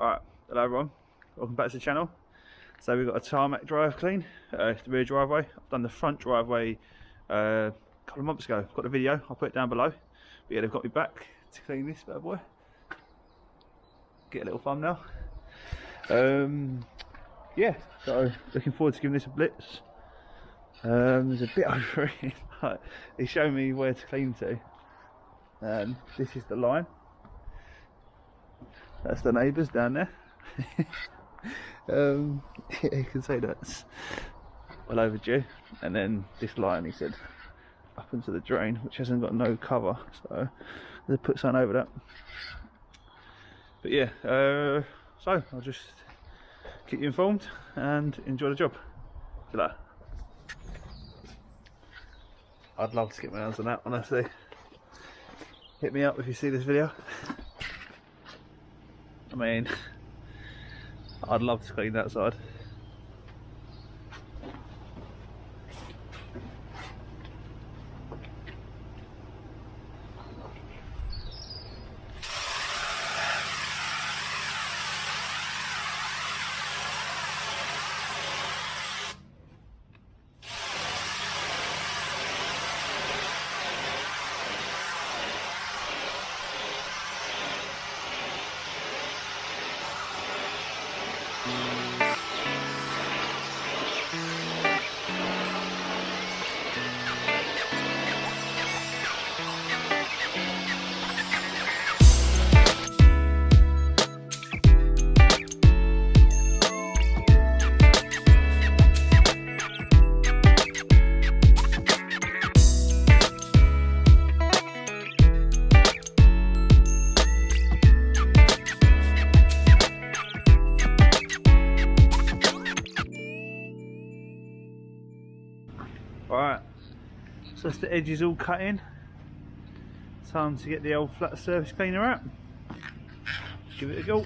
Alright, hello everyone, welcome back to the channel. So we've got a tarmac drive clean, it's the rear driveway. I've done the front driveway a couple of months ago. I've got the video, I'll put it down below. But yeah, they've got me back to clean this bad boy. Get a little thumbnail. Yeah, so looking forward to giving this a blitz. There's a bit over it. He's showing me where to clean to. This is the line. That's the neighbours down there. Yeah, you can say that's well overdue. And then this line, he said, up into the drain, which hasn't got no cover, so they put something over that. But yeah, so I'll just keep you informed and enjoy the job. See you later. I'd love to get my hands on that, honestly. Hit me up if you see this video. I mean, I'd love to clean that side. Alright, so that's the edges all cut in. Time to get the old flat surface cleaner out. Give it a go.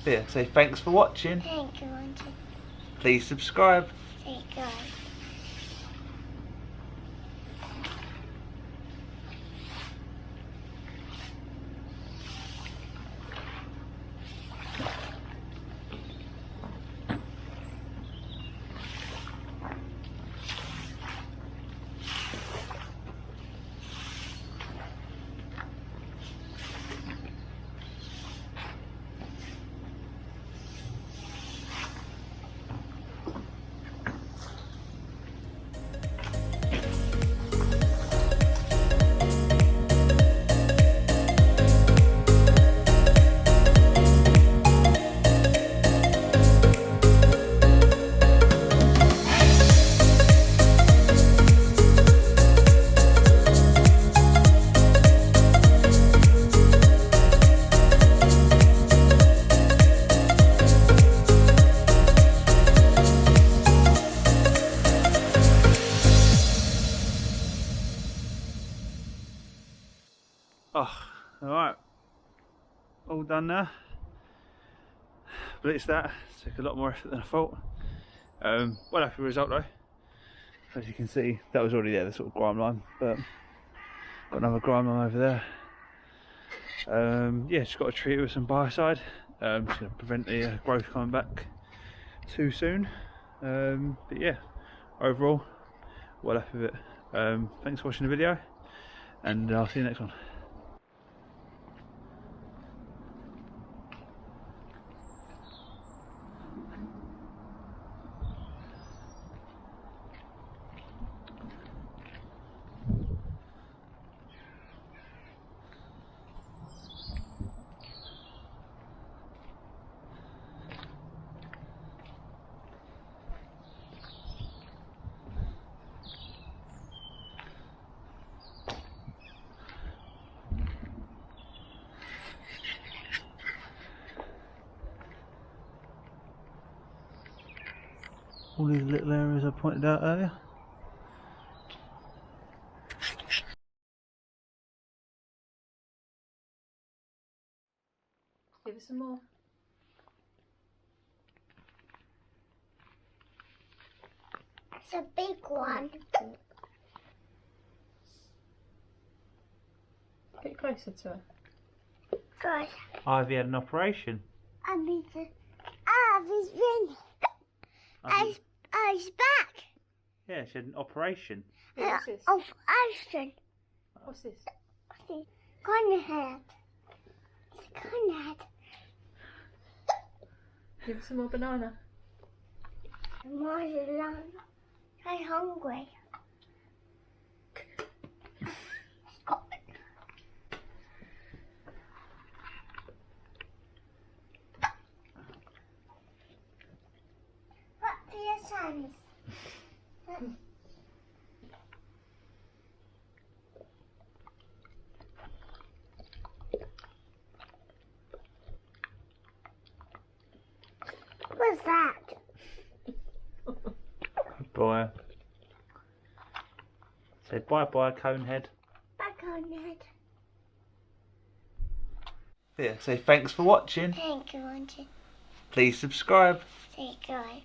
Yeah, say thanks for watching. Thank you for watching. Please subscribe. Subscribe. Oh, alright. All done now. Blitzed that. Took a lot more effort than I thought. Well happy result though. As you can see, that was already there, the sort of grime line, but got another grime line over there. Yeah, just got to treat it with some biocide. Just going to prevent the growth coming back too soon. But yeah, overall, well happy with it. Thanks for watching the video, and I'll see you next one. All these little areas I pointed out earlier. Give us some more. It's a big one. Get closer to her. Good. Ivy had an operation. I need to. Ivy's been. Ivy's back. Yeah, she had an operation. What's this? Of Ashton. What's this? Conrad. It's Conrad. Give us some more banana. I'm hungry. What for your sons? What's that? Boy. Say bye bye, Conehead. Back on it. Yeah, say thanks for watching. Thank you for watching. Please subscribe. Subscribe.